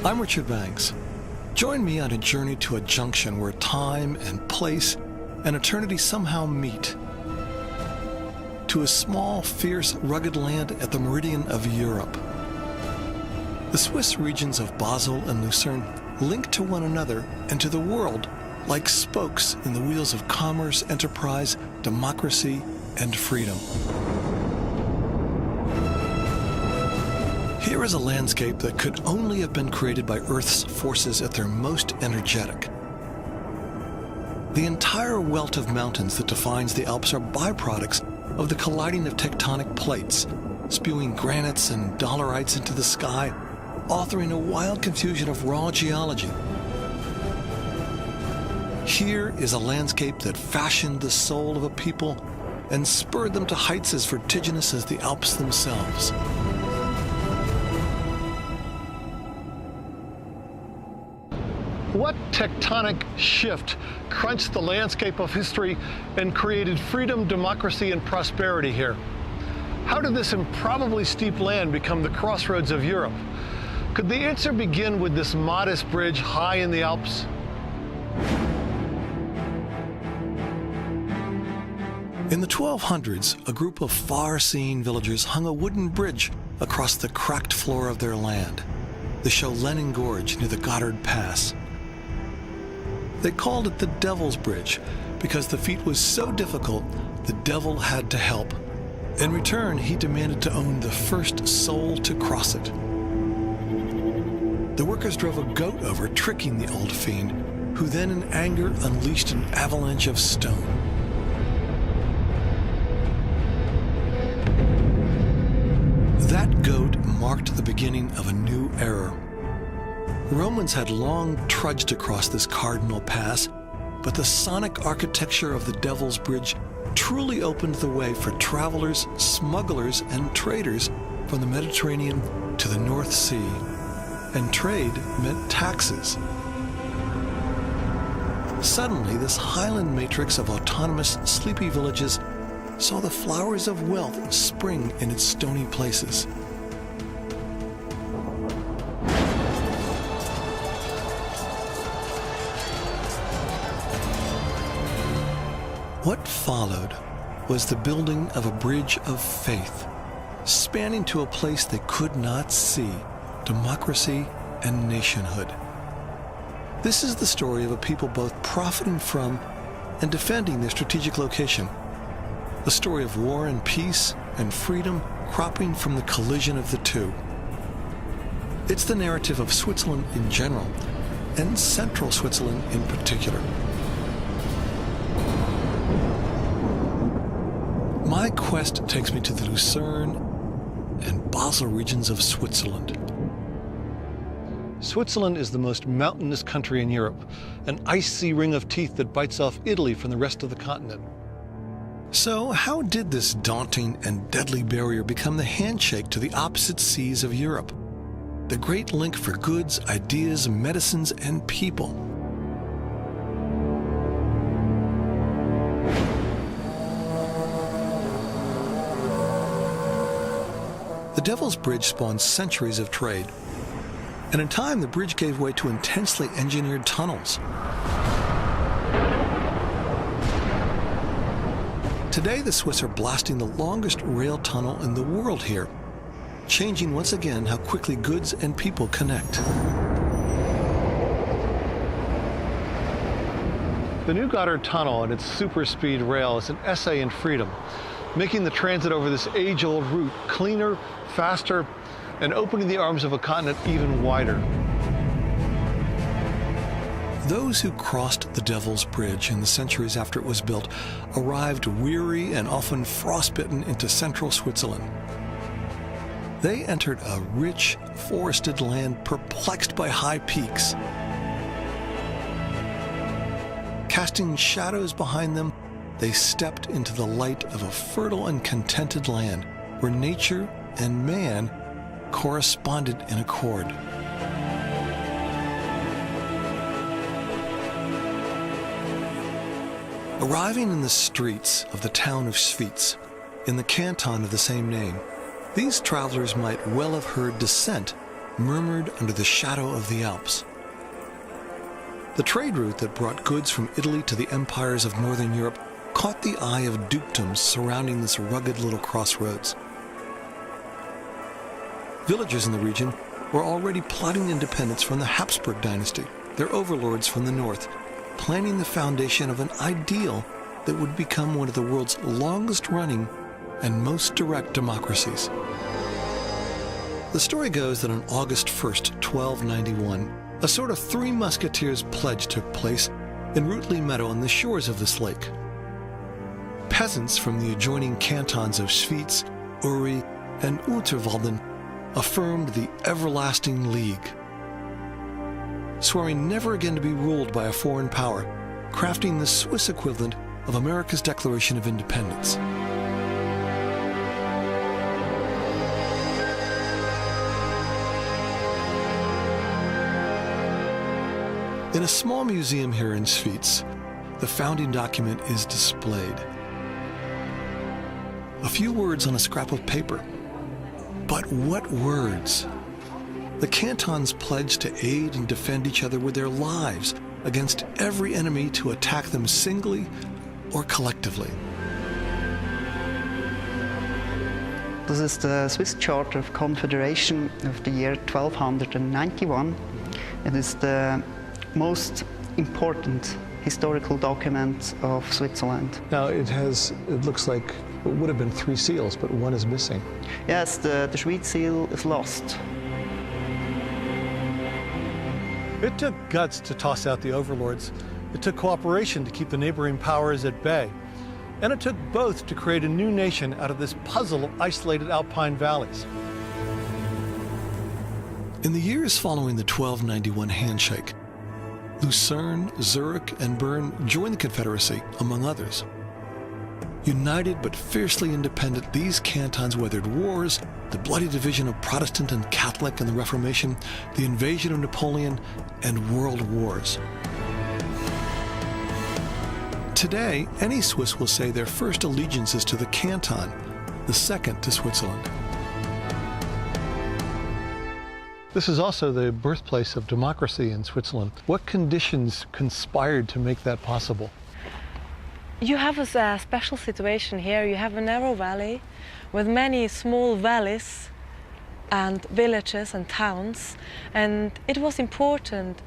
I'm Richard Banks. Join me on a journey to a junction where time and place and eternity somehow meet. To a small, fierce, rugged land at the meridian of Europe. The Swiss regions of Basel and Lucerne link to one another and to the world like spokes in the wheels of commerce, enterprise, democracy, and freedom. Here is a landscape that could only have been created by Earth's forces at their most energetic. The entire welt of mountains that defines the Alps are byproducts of the colliding of tectonic plates, spewing granites and dolerites into the sky, authoring a wild confusion of raw geology. Here is a landscape that fashioned the soul of a people and spurred them to heights as vertiginous as the Alps themselves. What tectonic shift crunched the landscape of history and created freedom, democracy, and prosperity here? How did this improbably steep land become the crossroads of Europe? Could the answer begin with this modest bridge high in the Alps? In the 1200s, a group of far-seeing villagers hung a wooden bridge across the cracked floor of their land, the Schoellenen Gorge near the Gotthard Pass. They called it the Devil's Bridge because the feat was so difficult, the devil had to help. In return, he demanded to own the first soul to cross it. The workers drove a goat over, tricking the old fiend, who then in anger unleashed an avalanche of stone. That goat marked the beginning of a new era. Romans had long trudged across this cardinal pass, but the sonic architecture of the Devil's Bridge truly opened the way for travelers, smugglers, and traders from the Mediterranean to the North Sea. And trade meant taxes. Suddenly, this highland matrix of autonomous, sleepy villages saw the flowers of wealth spring in its stony places. What followed was the building of a bridge of faith, spanning to a place they could not see, democracy and nationhood. This is the story of a people both profiting from and defending their strategic location. The story of war and peace and freedom cropping from the collision of the two. It's the narrative of Switzerland in general, and central Switzerland in particular. My quest takes me to the Lucerne and Basel regions of Switzerland. Switzerland is the most mountainous country in Europe, an icy ring of teeth that bites off Italy from the rest of the continent. So how did this daunting and deadly barrier become the handshake to the opposite seas of Europe? The great link for goods, ideas, medicines, and people. The Devil's Bridge spawned centuries of trade, and in time the bridge gave way to intensely engineered tunnels. Today the Swiss are blasting the longest rail tunnel in the world here, changing once again how quickly goods and people connect. The new Gotthard Tunnel and its super-speed rail is an essay in freedom, making the transit over this age-old route cleaner, faster, and opening the arms of a continent even wider. Those who crossed the Devil's Bridge in the centuries after it was built arrived weary and often frostbitten into central Switzerland. They entered a rich, forested land perplexed by high peaks. Casting shadows behind them, they stepped into the light of a fertile and contented land where nature and man corresponded in accord. Arriving in the streets of the town of Schwyz, in the canton of the same name, these travelers might well have heard dissent murmured under the shadow of the Alps. The trade route that brought goods from Italy to the empires of northern Europe caught the eye of dukedoms surrounding this rugged little crossroads. Villagers in the region were already plotting independence from the Habsburg dynasty, their overlords from the north, planning the foundation of an ideal that would become one of the world's longest-running and most direct democracies. The story goes that on August 1st, 1291, a sort of Three Musketeers pledge took place in Rutli Meadow on the shores of this lake. Peasants from the adjoining cantons of Schwyz, Uri, and Unterwalden affirmed the everlasting league, swearing never again to be ruled by a foreign power, crafting the Swiss equivalent of America's Declaration of Independence. In a small museum here in Schwyz, the founding document is displayed. A few words on a scrap of paper. But what words? The cantons pledged to aid and defend each other with their lives against every enemy to attack them singly or collectively. This is the Swiss Charter of Confederation of the year 1291. It is the most important historical document of Switzerland. Now it looks like it would have been 3 seals, but one is missing. Yes, the Schwyz seal is lost. It took guts to toss out the overlords. It took cooperation to keep the neighboring powers at bay. And it took both to create a new nation out of this puzzle of isolated alpine valleys. In the years following the 1291 handshake, Lucerne, Zurich, and Bern joined the Confederacy, among others. United but fiercely independent, these cantons weathered wars, the bloody division of Protestant and Catholic in the Reformation, the invasion of Napoleon, and world wars. Today, any Swiss will say their first allegiance is to the canton, the second to Switzerland. This is also the birthplace of democracy in Switzerland. What conditions conspired to make that possible? You have a special situation here. You have a narrow valley with many small valleys and villages and towns, and it was important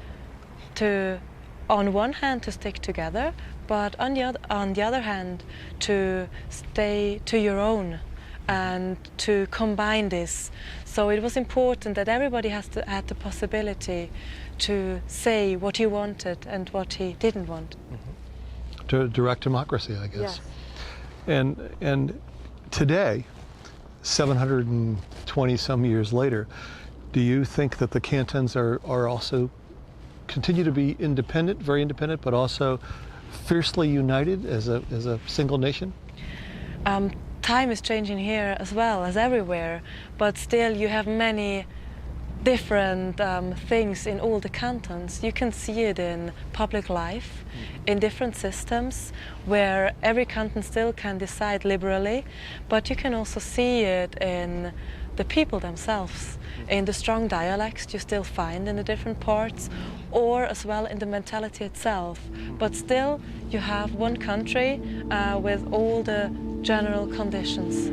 to, on one hand, to stick together, but on the other hand, to stay to your own and to combine this. So it was important that everybody had the possibility to say what he wanted and what he didn't want. Mm-hmm. To direct democracy, I guess. Yes. And today, 720 some years later, do you think that the cantons are also continue to be independent, very independent, but also fiercely united as a single nation? Time is changing here as well as everywhere, but still you have many different things in all the cantons. You can see it in public life, in different systems where every canton still can decide liberally, but you can also see it in the people themselves, in the strong dialects you still find in the different parts, or as well in the mentality itself. But still you have one country with all the general conditions.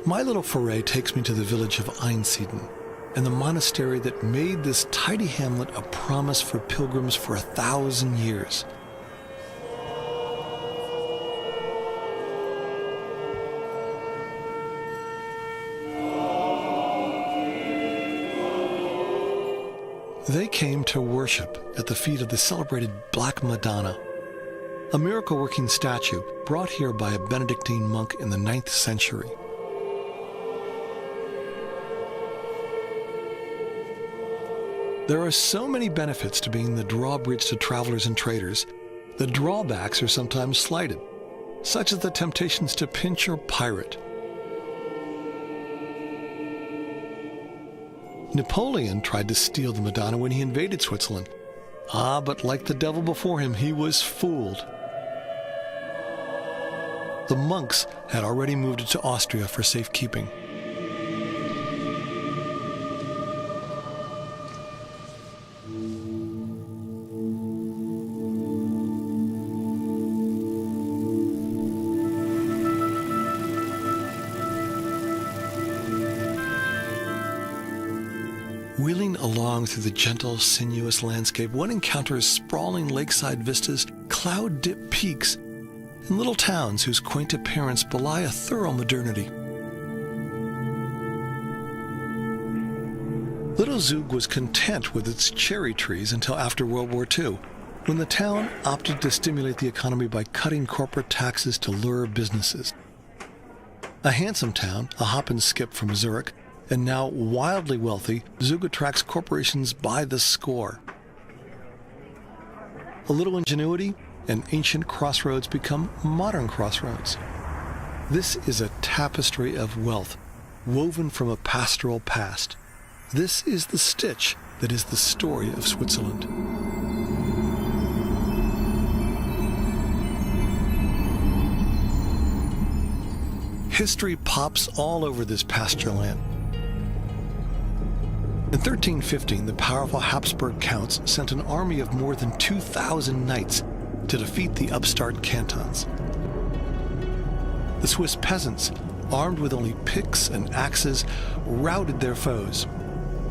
My little foray takes me to the village of Einsiedeln and the monastery that made this tidy hamlet a promise for pilgrims for 1,000 years. They came to worship at the feet of the celebrated Black Madonna, a miracle-working statue brought here by a Benedictine monk in the 9th century. There are so many benefits to being the drawbridge to travelers and traders. The drawbacks are sometimes slighted, such as the temptations to pinch or pirate. Napoleon tried to steal the Madonna when he invaded Switzerland. But like the devil before him, he was fooled. The monks had already moved it to Austria for safekeeping. Wheeling along through the gentle, sinuous landscape, one encounters sprawling lakeside vistas, cloud-dipped peaks, and little towns whose quaint appearance belie a thorough modernity. Little Zug was content with its cherry trees until after World War II, when the town opted to stimulate the economy by cutting corporate taxes to lure businesses. A handsome town, a hop and skip from Zurich, and now wildly wealthy, Zug attracts corporations by the score. A little ingenuity, and ancient crossroads become modern crossroads. This is a tapestry of wealth, woven from a pastoral past. This is the stitch that is the story of Switzerland. History pops all over this pasture land. In 1315, the powerful Habsburg counts sent an army of more than 2,000 knights to defeat the upstart cantons. The Swiss peasants, armed with only picks and axes, routed their foes.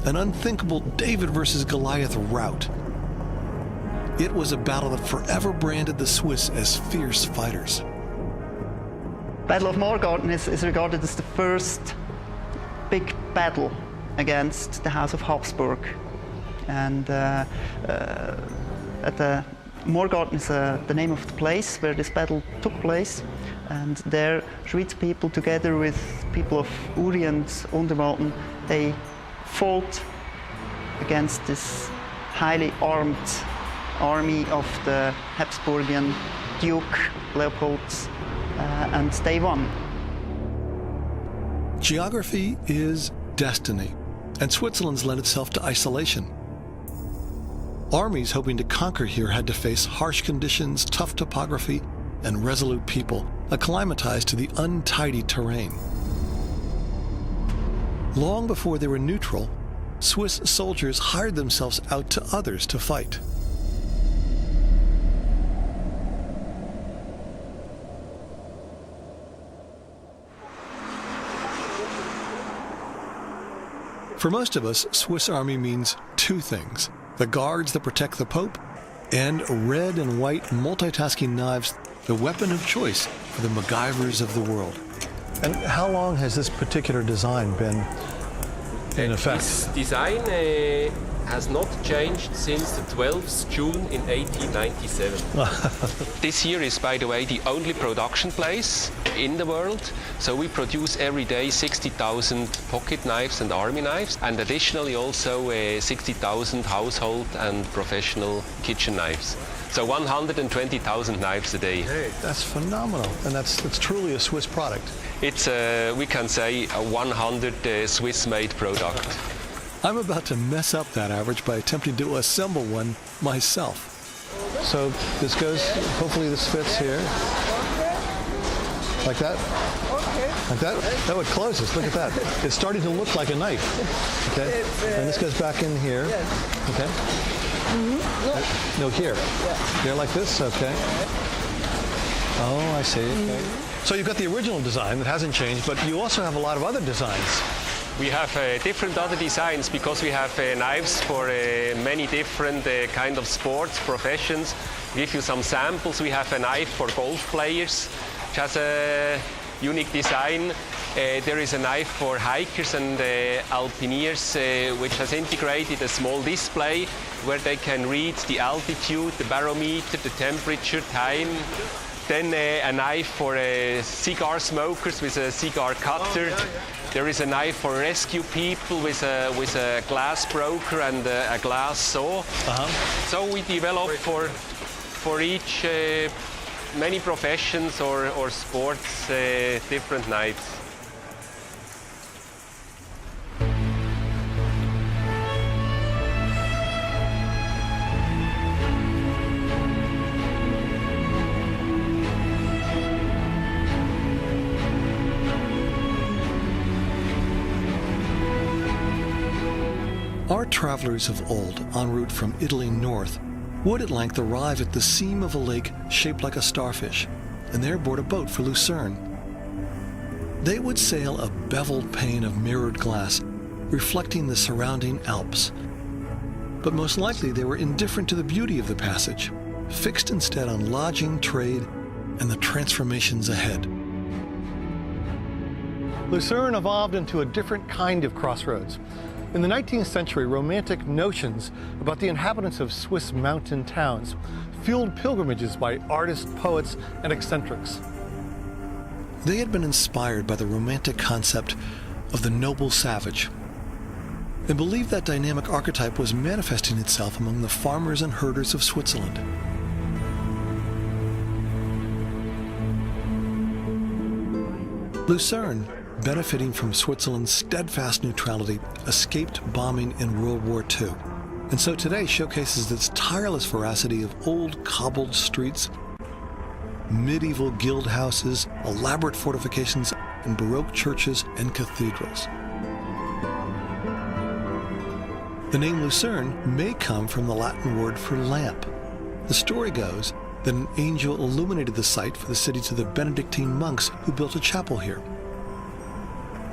An unthinkable David versus Goliath rout. It was a battle that forever branded the Swiss as fierce fighters. Battle of Morgarten is regarded as the first big battle against the House of Habsburg. And Morgarten is the name of the place where this battle took place. And there, Schwyz people, together with people of Uri and Unterwalden, they fought against this highly armed army of the Habsburgian Duke Leopold, and they won. Geography is destiny, and Switzerland's lent itself to isolation. Armies hoping to conquer here had to face harsh conditions, tough topography, and resolute people, acclimatized to the untidy terrain. Long before they were neutral, Swiss soldiers hired themselves out to others to fight. For most of us, Swiss Army means two things: the guards that protect the Pope, and red and white multitasking knives, the weapon of choice for the MacGyvers of the world. And how long has this particular design been in effect? This design has not changed since the 12th June in 1897. This here is, by the way, the only production place in the world. So we produce every day 60,000 pocket knives and army knives, and additionally also 60,000 household and professional kitchen knives. So 120,000 knives a day. Hey, that's phenomenal, and it's truly a Swiss product. It's, we can say, a 100 Swiss-made product. I'm about to mess up that average by attempting to assemble one myself. So this goes, hopefully this fits here. Like that? Like that? That would close this, look at that. It's starting to look like a knife. Okay? And this goes back in here. Okay? No, here. Here like this? Okay. Oh, I see. Okay. So you've got the original design that hasn't changed, but you also have a lot of other designs. We have different other designs because we have knives for many different kind of sports, professions. Give you some samples. We have a knife for golf players, which has a unique design. There is a knife for hikers and alpineers, which has integrated a small display where they can read the altitude, the barometer, the temperature, time. Then a knife for cigar smokers with a cigar cutter. There is a knife for rescue people with a glass broker and a glass saw. So we develop for each many professions or sports different knives. Our travelers of old, en route from Italy north, would at length arrive at the seam of a lake shaped like a starfish, and there board a boat for Lucerne. They would sail a beveled pane of mirrored glass reflecting the surrounding Alps. But most likely they were indifferent to the beauty of the passage, fixed instead on lodging, trade, and the transformations ahead. Lucerne evolved into a different kind of crossroads. In the 19th century, romantic notions about the inhabitants of Swiss mountain towns fueled pilgrimages by artists, poets, and eccentrics. They had been inspired by the romantic concept of the noble savage, and believed that dynamic archetype was manifesting itself among the farmers and herders of Switzerland. Lucerne, benefiting from Switzerland's steadfast neutrality, escaped bombing in World War II, and so today showcases its tireless veracity of old cobbled streets, medieval guild houses, elaborate fortifications, and Baroque churches and cathedrals. The name Lucerne may come from the Latin word for lamp. The story goes that an angel illuminated the site for the city to the Benedictine monks who built a chapel here.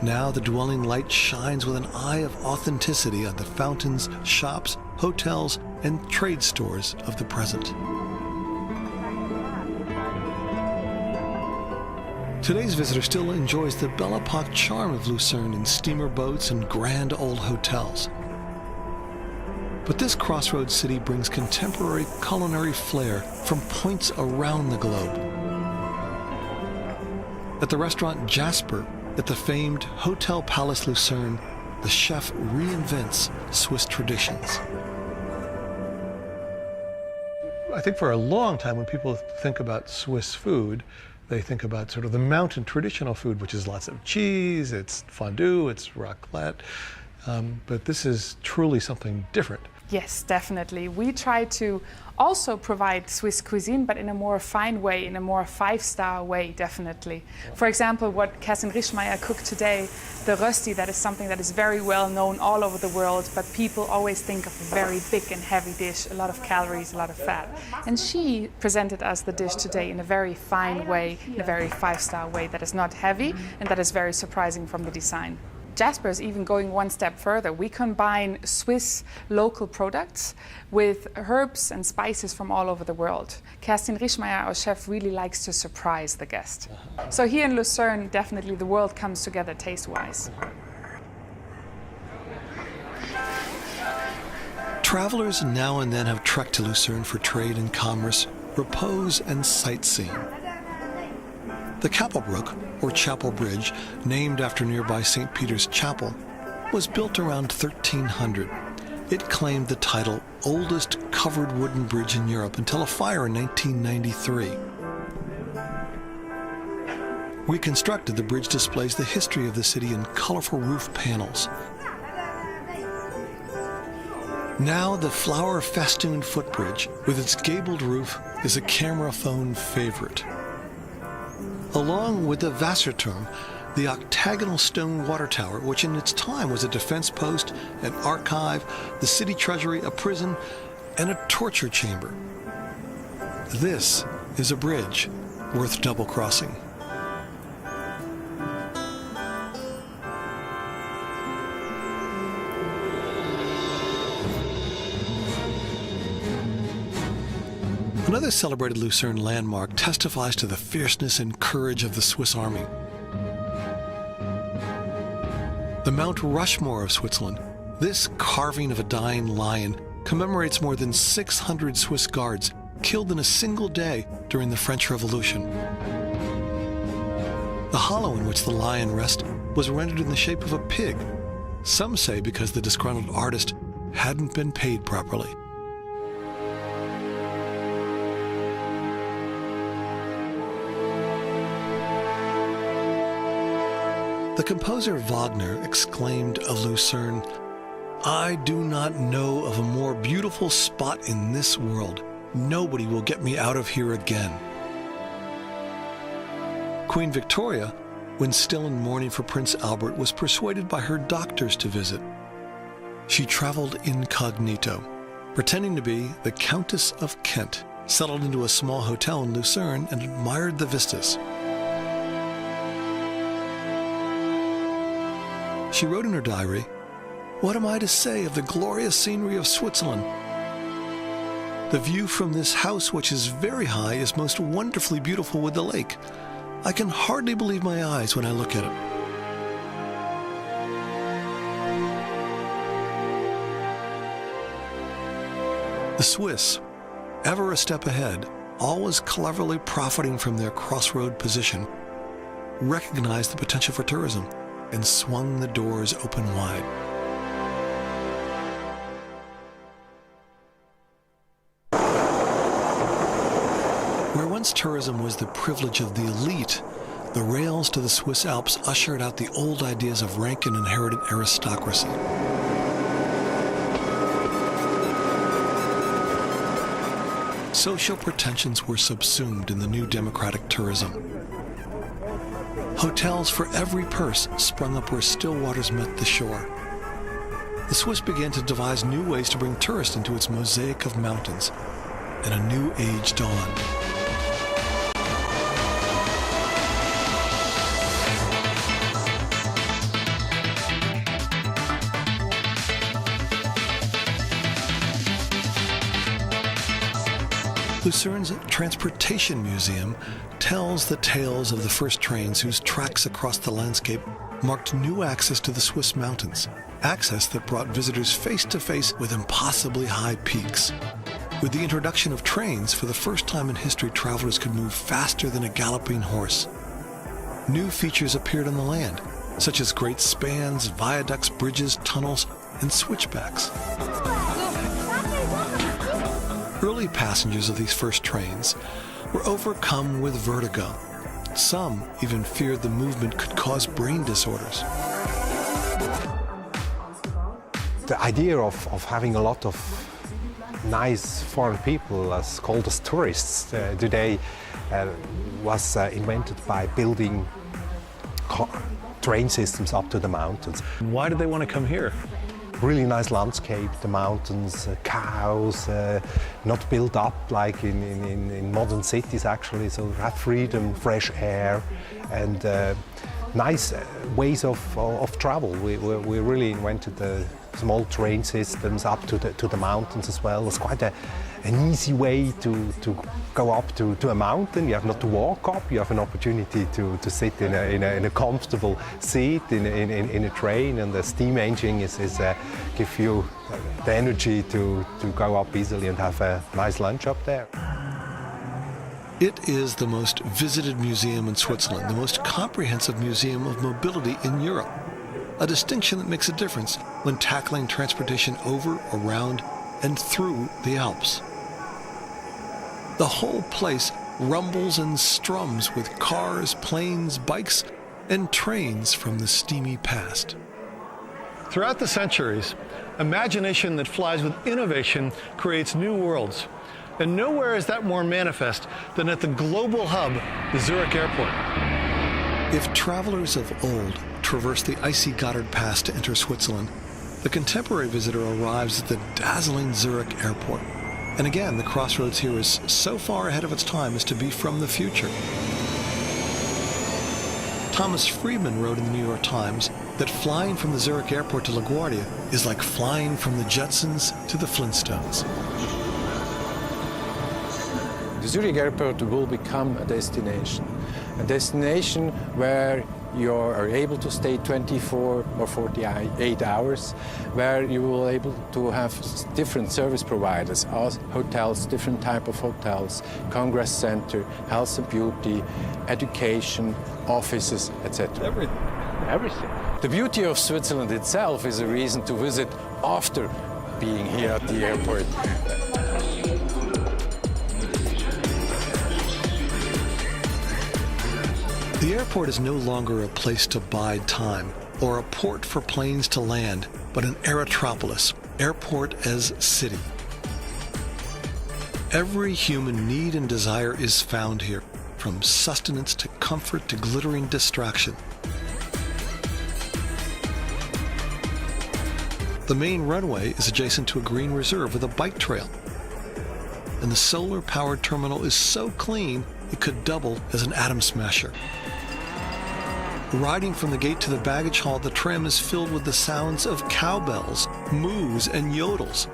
Now the dwelling light shines with an eye of authenticity on the fountains, shops, hotels, and trade stores of the present. Today's visitor still enjoys the Belle Epoque charm of Lucerne in steamer boats and grand old hotels. But this crossroads city brings contemporary culinary flair from points around the globe. At the restaurant Jasper at the famed Hotel Palace Lucerne, the chef reinvents Swiss traditions. I think for a long time when people think about Swiss food, they think about sort of the mountain traditional food, which is lots of cheese, it's fondue, it's raclette, but this is truly something different. Yes, definitely. We try to also provide Swiss cuisine, but in a more fine way, in a more five-star way, definitely. For example, what Kerstin Rischmeier cooked today, the Rösti, that is something that is very well known all over the world, but people always think of a very big and heavy dish, a lot of calories, a lot of fat. And she presented us the dish today in a very fine way, in a very five-star way that is not heavy and that is very surprising from the design. Jasper is even going one step further. We combine Swiss local products with herbs and spices from all over the world. Kerstin Rischmeier, our chef, really likes to surprise the guest. So here in Lucerne, definitely the world comes together taste-wise. Travelers now and then have trekked to Lucerne for trade and commerce, repose, and sightseeing. The Kapelbrook, or Chapel Bridge, named after nearby St. Peter's Chapel, was built around 1300. It claimed the title oldest covered wooden bridge in Europe until a fire in 1993. Reconstructed, the bridge displays the history of the city in colorful roof panels. Now the flower-festooned footbridge with its gabled roof is a camera phone favorite. Along with the Wasserturm, the octagonal stone water tower, which in its time was a defense post, an archive, the city treasury, a prison, and a torture chamber. This is a bridge worth double-crossing. Another celebrated Lucerne landmark testifies to the fierceness and courage of the Swiss army. The Mount Rushmore of Switzerland, this carving of a dying lion, commemorates more than 600 Swiss guards killed in a single day during the French Revolution. The hollow in which the lion rests was rendered in the shape of a pig, some say because the disgruntled artist hadn't been paid properly. The composer Wagner exclaimed of Lucerne, "I do not know of a more beautiful spot in this world. Nobody will get me out of here again." Queen Victoria, when still in mourning for Prince Albert, was persuaded by her doctors to visit. She traveled incognito, pretending to be the Countess of Kent, settled into a small hotel in Lucerne and admired the vistas. She wrote in her diary, What am I to say of the glorious scenery of Switzerland? The view from this house, which is very high, is most wonderfully beautiful with the lake. I can hardly believe my eyes when I look at it. The Swiss, ever a step ahead, always cleverly profiting from their crossroad position, recognized the potential for tourism and swung the doors open wide. Where once tourism was the privilege of the elite, the rails to the Swiss Alps ushered out the old ideas of rank and inherited aristocracy. Social pretensions were subsumed in the new democratic tourism. Hotels for every purse sprung up where still waters met the shore. The Swiss began to devise new ways to bring tourists into its mosaic of mountains, and a new age dawned. Lucerne's Transportation Museum tells the tales of the first trains whose tracks across the landscape marked new access to the Swiss mountains, access that brought visitors face to face with impossibly high peaks. With the introduction of trains, for the first time in history, travelers could move faster than a galloping horse. New features appeared on the land, such as great spans, viaducts, bridges, tunnels, and switchbacks. Early passengers of these first trains were overcome with vertigo. Some even feared the movement could cause brain disorders. The idea of having a lot of nice foreign people, as called as tourists, today was invented by building train systems up to the mountains. Why did they want to come here? Really nice landscape, the mountains, cows, not built up like in modern cities actually, so have freedom, fresh air, and nice ways of travel. We really invented the small train systems up to the mountains as well. It's quite an easy way to go up to a mountain. You have not to walk up, you have an opportunity to sit in a comfortable seat in a train, and the steam engine give you the energy to go up easily and have a nice lunch up there. It is the most visited museum in Switzerland, the most comprehensive museum of mobility in Europe, a distinction that makes a difference when tackling transportation over, around, and through the Alps. The whole place rumbles and strums with cars, planes, bikes, and trains from the steamy past. Throughout the centuries, imagination that flies with innovation creates new worlds. And nowhere is that more manifest than at the global hub, the Zurich Airport. If travelers of old traverse the icy Gotthard Pass to enter Switzerland, the contemporary visitor arrives at the dazzling Zurich Airport. And again, the Crossroads here is so far ahead of its time as to be from the future. Thomas Friedman wrote in the New York Times that flying from the Zurich Airport to LaGuardia is like flying from the Jetsons to the Flintstones. The Zurich Airport will become a destination where you are able to stay 24 or 48 hours, where you will be able to have different service providers, hotels, different type of hotels, congress center, health and beauty, education, offices, etc. Everything. The beauty of Switzerland itself is a reason to visit after being here at the airport. The airport is no longer a place to bide time or a port for planes to land, but an aerotropolis, airport as city. Every human need and desire is found here, from sustenance to comfort to glittering distraction. The main runway is adjacent to a green reserve with a bike trail. And the solar-powered terminal is so clean it could double as an atom smasher. Riding from the gate to the baggage hall, the tram is filled with the sounds of cowbells, moos, and yodels.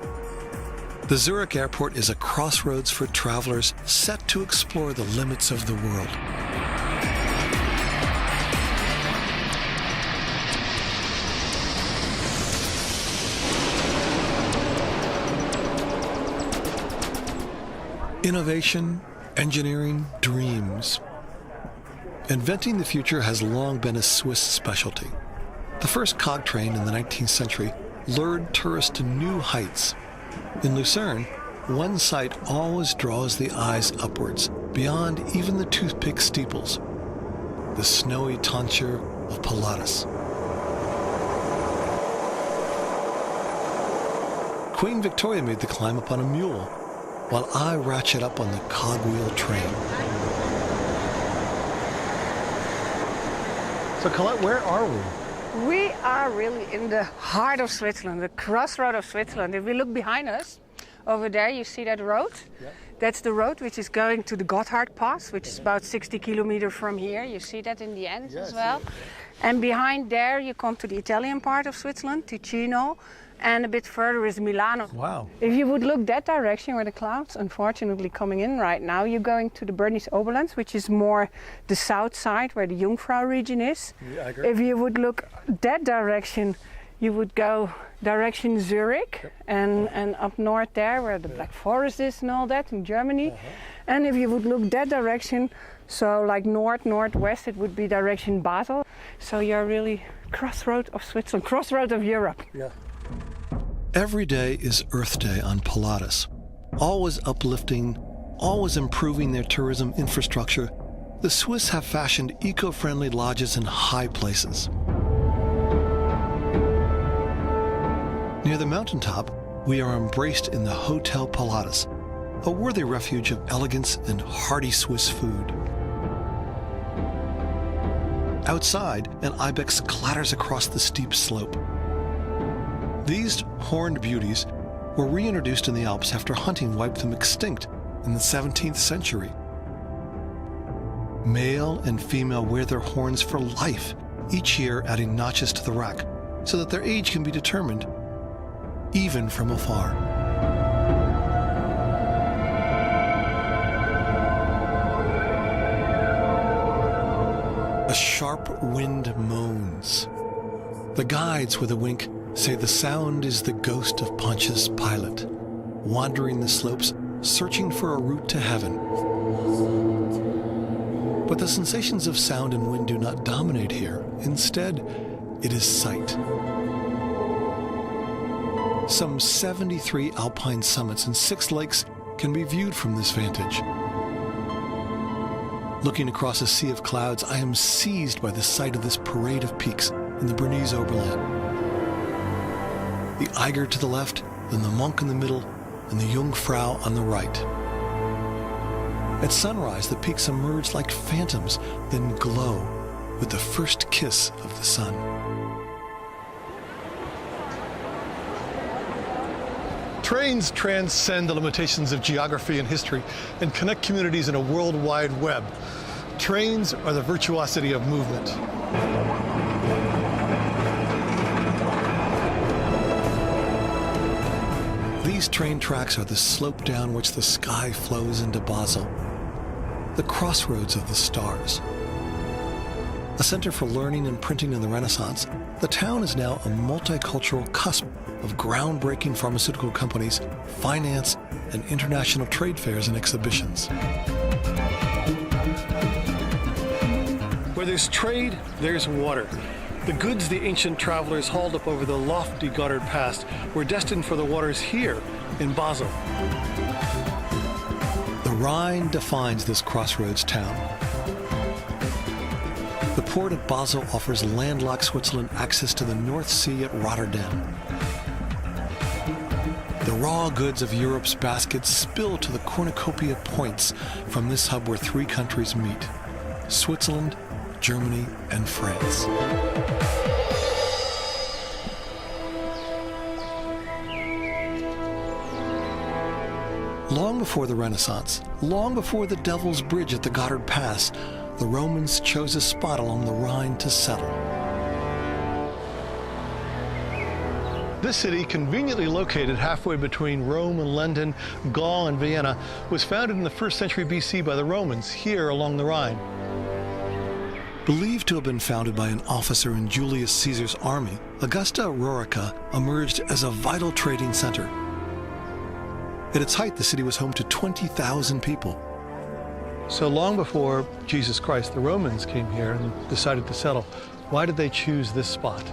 The Zurich airport is a crossroads for travelers set to explore the limits of the world. Innovation, engineering, dreams. Inventing the future has long been a Swiss specialty. The first cog train in the 19th century lured tourists to new heights. In Lucerne, one sight always draws the eyes upwards, beyond even the toothpick steeples. The snowy tonsure of Pilatus. Queen Victoria made the climb up on a mule, while I ratchet up on the cogwheel train. So Colette, where are we? We are really in the heart of Switzerland, the crossroad of Switzerland. If we look behind us, over there you see that road. Yep. That's the road which is going to the Gotthard Pass, which is about 60 kilometers from here. You see that in the end as well. And behind there you come to the Italian part of Switzerland, Ticino, and a bit further is Milano. Wow. If you would look that direction where the clouds unfortunately coming in right now, you're going to the Bernese Oberland, which is more the south side where the Jungfrau region is. Yeah, I agree. If you would look that direction, you would go direction Zurich. Yep. and up north there where the Black Forest is and all that in Germany. And if you would look that direction, so like northwest, it would be direction Basel. So you're really crossroad of Switzerland, crossroad of Europe. Yeah. Every day is Earth Day on Pilatus. Always uplifting, always improving their tourism infrastructure, the Swiss have fashioned eco-friendly lodges in high places. Near the mountaintop, we are embraced in the Hotel Pilatus, a worthy refuge of elegance and hearty Swiss food. Outside, an ibex clatters across the steep slope. These horned beauties were reintroduced in the Alps after hunting wiped them extinct in the 17th century. Male and female wear their horns for life, each year adding notches to the rack, so that their age can be determined, even from afar. A sharp wind moans. The guides, with a wink, say the sound is the ghost of Pontius Pilate, wandering the slopes, searching for a route to heaven. But the sensations of sound and wind do not dominate here. Instead, it is sight. Some 73 alpine summits and 6 lakes can be viewed from this vantage. Looking across a sea of clouds, I am seized by the sight of this parade of peaks in the Bernese Oberland. The Eiger to the left, then the Monk in the middle, and the Jungfrau on the right. At sunrise, the peaks emerge like phantoms, then glow with the first kiss of the sun. Trains transcend the limitations of geography and history and connect communities in a worldwide web. Trains are the virtuosity of movement. These train tracks are the slope down which the sky flows into Basel, the crossroads of the stars. A center for learning and printing in the Renaissance, the town is now a multicultural cusp of groundbreaking pharmaceutical companies, finance, and international trade fairs and exhibitions. Where there's trade, there's water. The goods the ancient travelers hauled up over the lofty Gotthard Pass were destined for the waters here in Basel. The Rhine defines this crossroads town. The port at Basel offers landlocked Switzerland access to the North Sea at Rotterdam. The raw goods of Europe's baskets spill to the cornucopia points from this hub where 3 countries meet: Switzerland, Germany, and France. Long before the Renaissance, long before the Devil's Bridge at the Gotthard Pass, the Romans chose a spot along the Rhine to settle. This city, conveniently located halfway between Rome and London, Gaul and Vienna, was founded in the 1st century BC by the Romans here along the Rhine. Believed to have been founded by an officer in Julius Caesar's army, Augusta Raurica emerged as a vital trading center. At its height, the city was home to 20,000 people. So long before Jesus Christ, the Romans came here and decided to settle. Why did they choose this spot?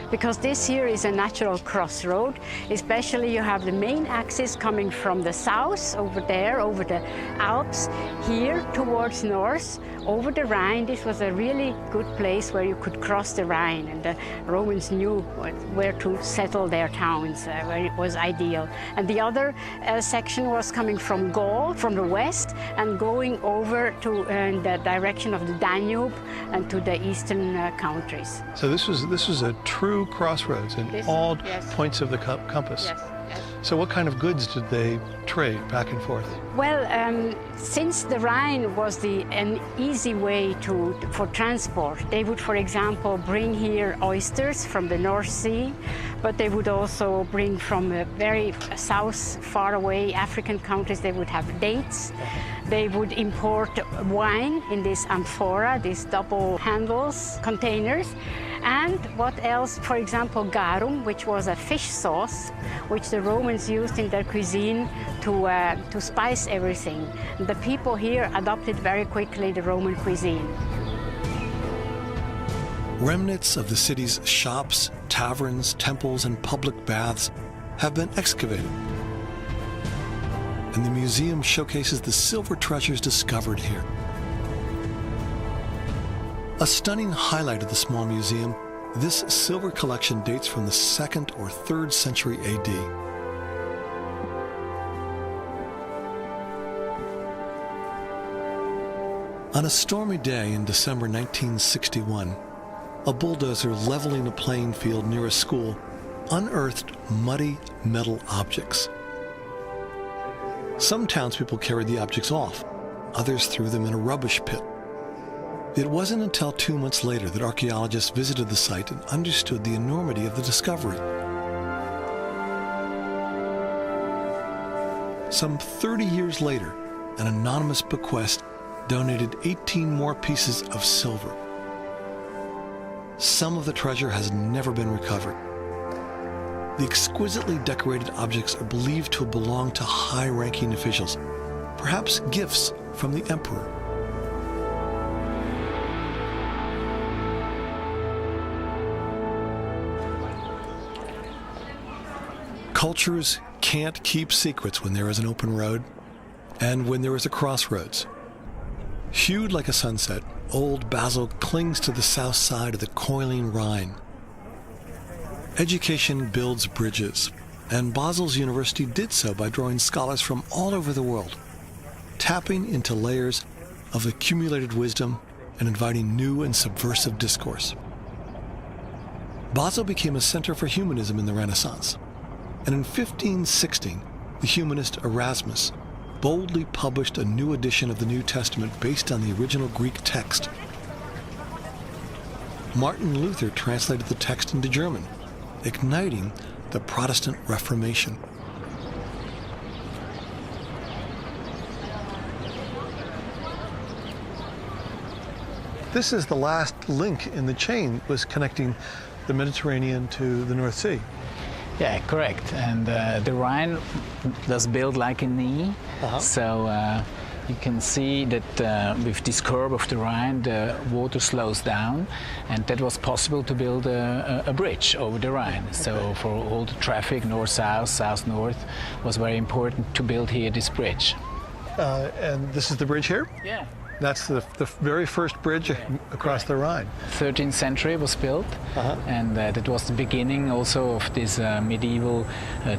Because this here is a natural crossroad. Especially you have the main axis coming from the south over there, over the Alps, here towards north, over the Rhine. This was a really good place where you could cross the Rhine, and the Romans knew where to settle their towns, where it was ideal. And the other section was coming from Gaul, from the west, and going over to the direction of the Danube and to the eastern countries. So this was a true crossroads in all points of the compass. Yes. So what kind of goods did they trade back and forth? Well, since the Rhine was an easy way for transport, they would, for example, bring here oysters from the North Sea, but they would also bring from very south, far away African countries, they would have dates. They would import wine in this amphora, these double handles containers. And what else? For example, garum, which was a fish sauce, which the Romans used in their cuisine to spice everything. The people here adopted very quickly the Roman cuisine. Remnants of the city's shops, taverns, temples, and public baths have been excavated. And the museum showcases the silver treasures discovered here. A stunning highlight of the small museum, this silver collection dates from the 2nd or 3rd century AD. On a stormy day in December 1961, a bulldozer leveling a playing field near a school unearthed muddy metal objects. Some townspeople carried the objects off, others threw them in a rubbish pit. It wasn't until 2 months later that archaeologists visited the site and understood the enormity of the discovery. Some 30 years later, an anonymous bequest donated 18 more pieces of silver. Some of the treasure has never been recovered. The exquisitely decorated objects are believed to have belonged to high-ranking officials, perhaps gifts from the emperor. Cultures can't keep secrets when there is an open road and when there is a crossroads. Hued like a sunset, old Basel clings to the south side of the coiling Rhine. Education builds bridges, and Basel's university did so by drawing scholars from all over the world, tapping into layers of accumulated wisdom and inviting new and subversive discourse. Basel became a center for humanism in the Renaissance, and in 1516, the humanist Erasmus boldly published a new edition of the New Testament based on the original Greek text. Martin Luther translated the text into German, igniting the Protestant Reformation. This is the last link in the chain, was connecting the Mediterranean to the North Sea. Yeah, correct. And the Rhine was built like a knee. So you can see that with this curve of the Rhine, the water slows down, and that was possible to build a bridge over the Rhine. So for all the traffic, north-south, south-north, was very important to build here this bridge. And this is the bridge here? Yeah. That's the very first bridge across the Rhine. 13th century was built, and that was the beginning also of this medieval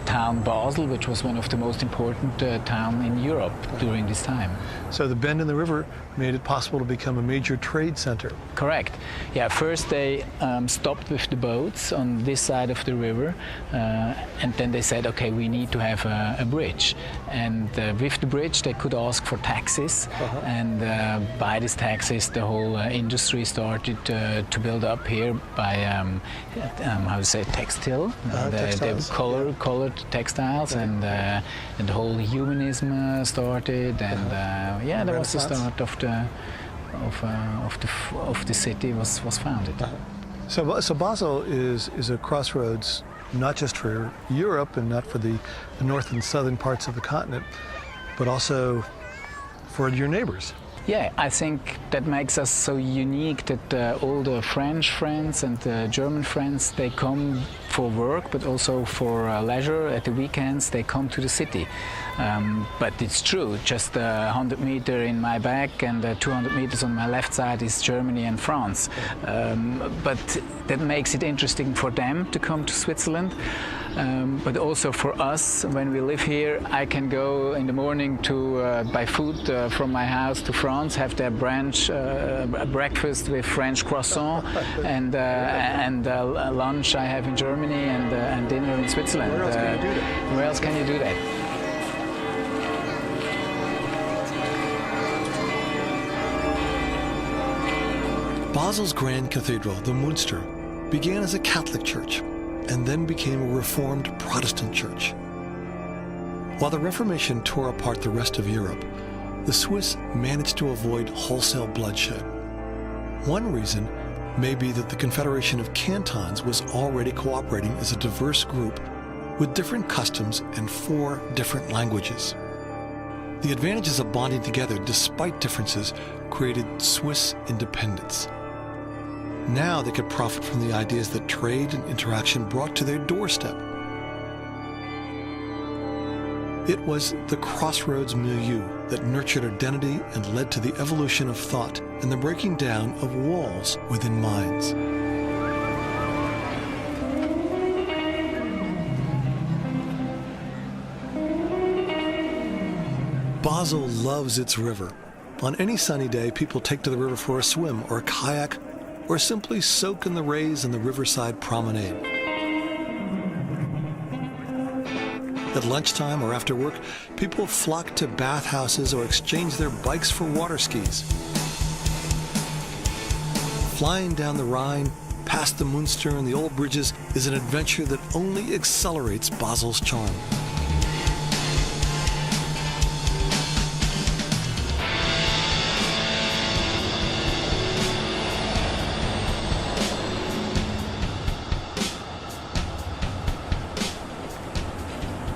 town Basel, which was one of the most important towns in Europe during this time. So the bend in the river made it possible to become a major trade center. Correct. Yeah, first they stopped with the boats on this side of the river, and then they said, okay, we need to have a bridge. And with the bridge they could ask for taxes, and by these taxis, the whole industry started to build up here by how to say textile, the colored textiles, and the whole humanism started, and that was the start of the city was founded. So Basel is a crossroads, not just for Europe and not for the north and southern parts of the continent, but also for your neighbors. Yeah, I think that makes us so unique that all the French friends and the German friends, they come for work, but also for leisure. At the weekends, they come to the city. But it's true, just 100 meters in my back and 200 meters on my left side is Germany and France. But that makes it interesting for them to come to Switzerland. But also for us, when we live here, I can go in the morning to buy food from my house to France, have their breakfast with French croissant, and lunch I have in Germany, and dinner in Switzerland. Where else can you do that? Basel's Grand Cathedral, the Münster, began as a Catholic church and then became a Reformed Protestant church. While the Reformation tore apart the rest of Europe, the Swiss managed to avoid wholesale bloodshed. One reason may be that the Confederation of Cantons was already cooperating as a diverse group with different customs and 4 different languages. The advantages of bonding together despite differences created Swiss independence. Now they could profit from the ideas that trade and interaction brought to their doorstep. It was the Crossroads milieu that nurtured identity and led to the evolution of thought and the breaking down of walls within minds. Basel loves its river. On any sunny day, people take to the river for a swim or a kayak, or simply soak in the rays on the riverside promenade. At lunchtime or after work, people flock to bathhouses or exchange their bikes for water skis. Flying down the Rhine, past the Münster and the old bridges, is an adventure that only accelerates Basel's charm.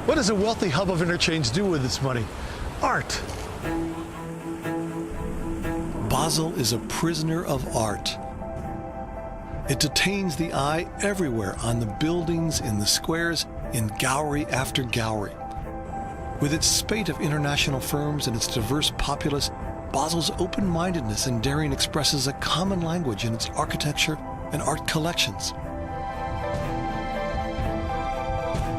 What does a wealthy hub of interchange do with its money? Art. Basel is a prisoner of art. It detains the eye everywhere, on the buildings, in the squares, in gallery after gallery. With its spate of international firms and its diverse populace, Basel's open-mindedness and daring expresses a common language in its architecture and art collections.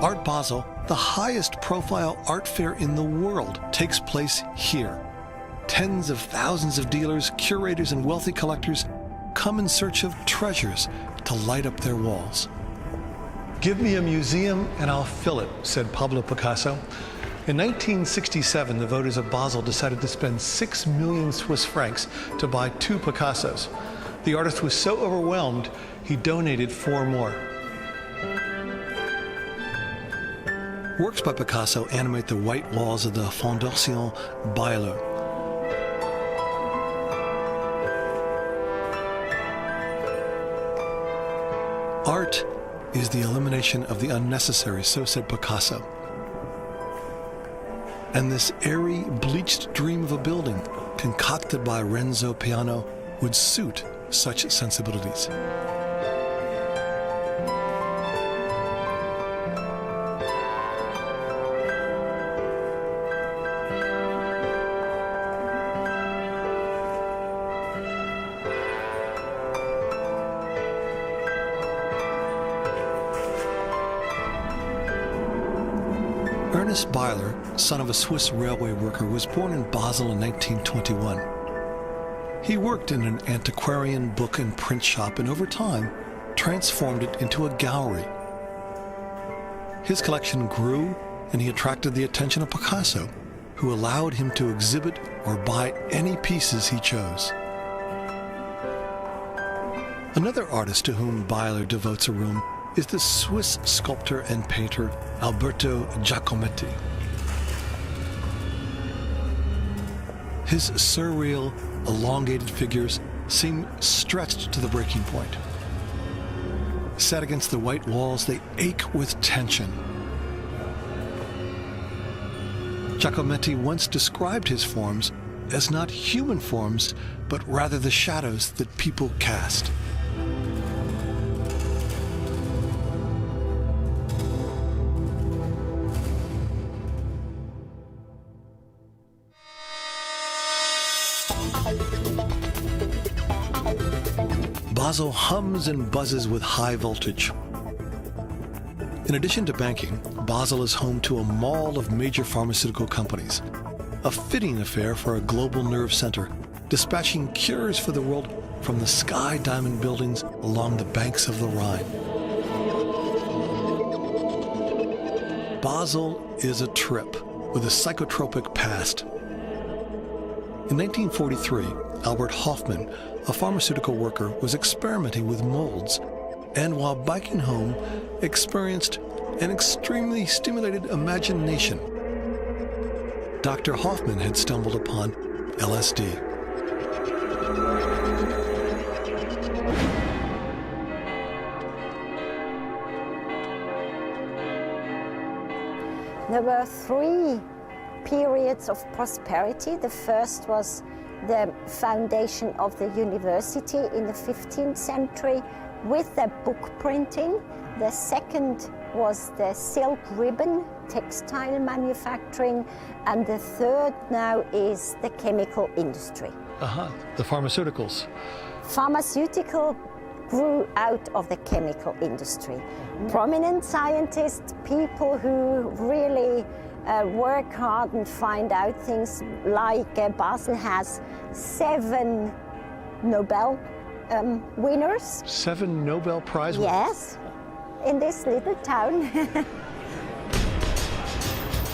Art Basel, the highest profile art fair in the world, takes place here. Tens of thousands of dealers, curators, and wealthy collectors come in search of treasures to light up their walls. Give me a museum and I'll fill it, said Pablo Picasso. In 1967, the voters of Basel decided to spend 6 million Swiss francs to buy 2 Picassos. The artist was so overwhelmed, he donated 4 more. Works by Picasso animate the white walls of the Fondation Basel. Art is the elimination of the unnecessary, so said Picasso. And this airy, bleached dream of a building, concocted by Renzo Piano, would suit such sensibilities. Ernest Byler, son of a Swiss railway worker, was born in Basel in 1921. He worked in an antiquarian book and print shop and over time transformed it into a gallery. His collection grew and he attracted the attention of Picasso, who allowed him to exhibit or buy any pieces he chose. Another artist to whom Byler devotes a room is the Swiss sculptor and painter Alberto Giacometti. His surreal, elongated figures seem stretched to the breaking point. Set against the white walls, they ache with tension. Giacometti once described his forms as not human forms, but rather the shadows that people cast. Basel hums and buzzes with high voltage. In addition to banking, Basel is home to a mall of major pharmaceutical companies, a fitting affair for a global nerve center, dispatching cures for the world from the sky diamond buildings along the banks of the Rhine. Basel is a trip with a psychotropic past. In 1943, Albert Hoffman, a pharmaceutical worker, was experimenting with molds, and while biking home, experienced an extremely stimulated imagination. Dr. Hoffman had stumbled upon LSD. There were 3 periods of prosperity. The first was the foundation of the university in the 15th century with the book printing. The second was the silk ribbon textile manufacturing, and the third now is the chemical industry. The pharmaceuticals. Pharmaceutical grew out of the chemical industry. Prominent scientists, people who really work hard and find out things, like Basel has 7 Nobel winners. 7 Nobel Prize winners? Yes, in this little town.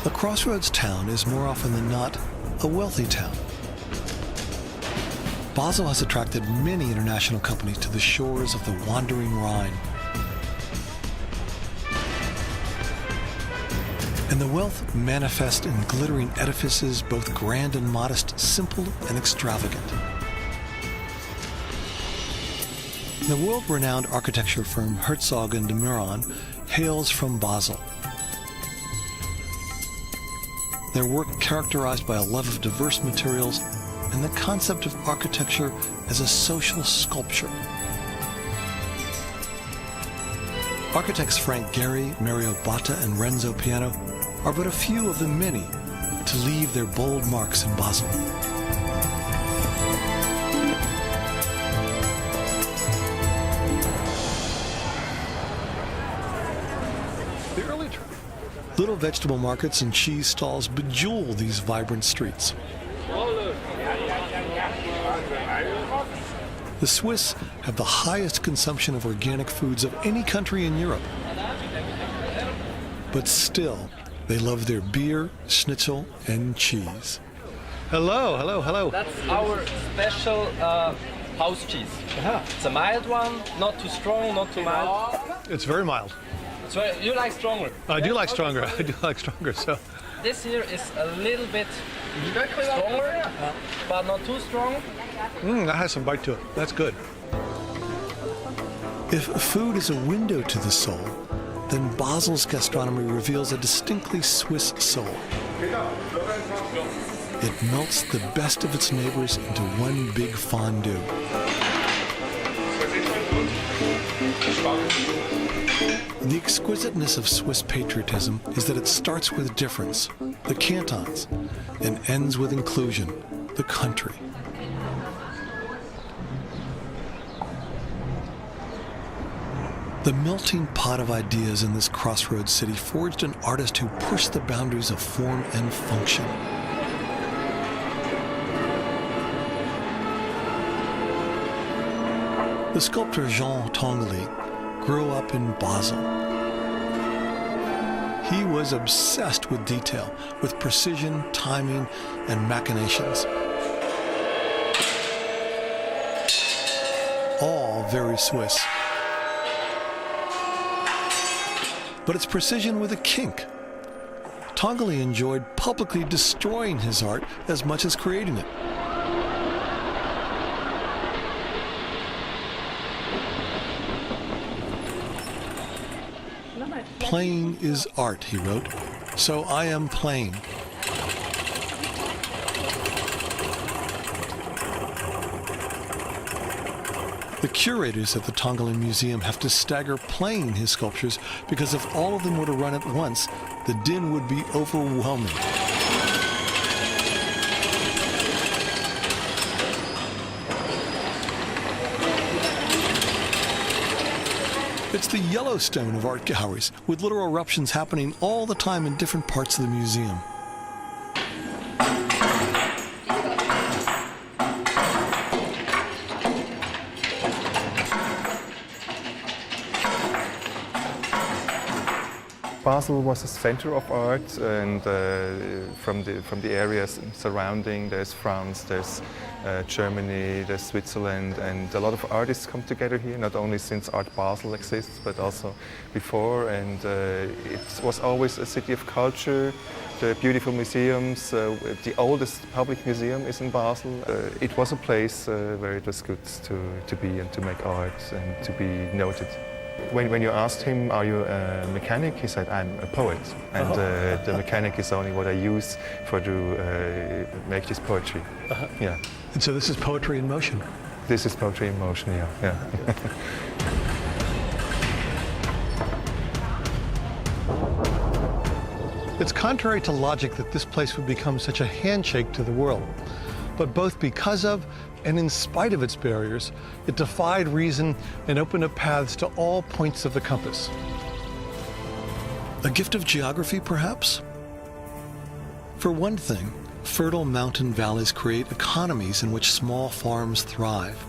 The Crossroads town is more often than not a wealthy town. Basel has attracted many international companies to the shores of the wandering Rhine. And the wealth manifests in glittering edifices, both grand and modest, simple and extravagant. The world-renowned architecture firm Herzog & de Meuron hails from Basel. Their work characterized by a love of diverse materials and the concept of architecture as a social sculpture. Architects Frank Gehry, Mario Botta, and Renzo Piano are but a few of the many to leave their bold marks in Basel. Little vegetable markets and cheese stalls bejewel these vibrant streets. The Swiss have the highest consumption of organic foods of any country in Europe. But still, they love their beer, schnitzel, and cheese. Hello, hello, hello. That's our special house cheese. It's a mild one, not too strong, not too mild. It's very mild. So you like stronger? I do like stronger. I do like stronger. So this here is a little bit stronger, but not too strong. That has some bite to it. That's good. If food is a window to the soul, then Basel's gastronomy reveals a distinctly Swiss soul. It melts the best of its neighbors into one big fondue. The exquisiteness of Swiss patriotism is that it starts with difference, the cantons, and ends with inclusion, the country. The melting pot of ideas in this crossroads city forged an artist who pushed the boundaries of form and function. The sculptor Jean Tinguely grew up in Basel. He was obsessed with detail, with precision, timing, and machinations. All very Swiss. But it's precision with a kink. Tanguy enjoyed publicly destroying his art as much as creating it. Playing is art, he wrote, so I am playing. The curators at the Tanguy Museum have to stagger playing his sculptures because if all of them were to run at once, the din would be overwhelming. It's the Yellowstone of art galleries, with little eruptions happening all the time in different parts of the museum. Basel was a center of art, and from the areas surrounding, there's France, there's Germany, there's Switzerland, and a lot of artists come together here, not only since Art Basel exists, but also before, and it was always a city of culture. The beautiful museums, the oldest public museum is in Basel. It was a place where it was good to be and to make art and to be noted. When you asked him, are you a mechanic, he said, I'm a poet. And the mechanic is only what I use to make this poetry. Yeah. And so this is poetry in motion? This is poetry in motion, yeah. It's contrary to logic that this place would become such a handshake to the world. But both because of and in spite of its barriers, it defied reason and opened up paths to all points of the compass. A gift of geography, perhaps? For one thing, fertile mountain valleys create economies in which small farms thrive.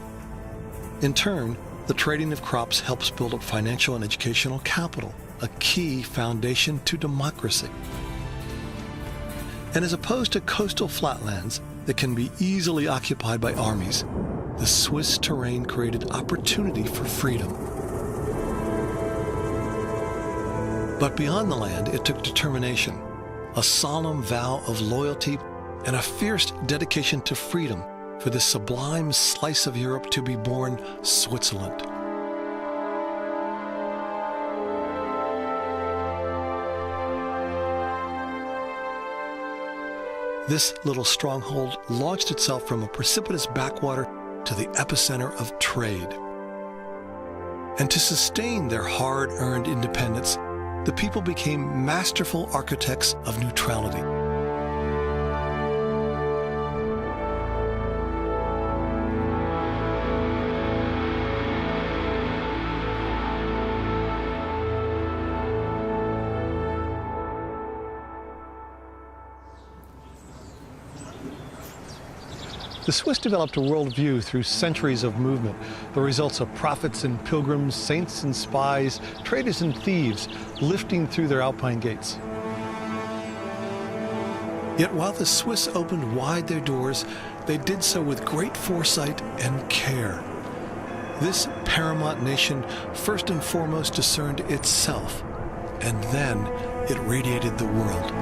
In turn, the trading of crops helps build up financial and educational capital, a key foundation to democracy. And as opposed to coastal flatlands that can be easily occupied by armies, the Swiss terrain created opportunity for freedom. But beyond the land, it took determination, a solemn vow of loyalty, and a fierce dedication to freedom for this sublime slice of Europe to be born Switzerland. This little stronghold launched itself from a precipitous backwater to the epicenter of trade. And to sustain their hard-earned independence, the people became masterful architects of neutrality. The Swiss developed a worldview through centuries of movement, the results of prophets and pilgrims, saints and spies, traders and thieves, lifting through their alpine gates. Yet while the Swiss opened wide their doors, they did so with great foresight and care. This paramount nation first and foremost discerned itself, and then it radiated the world.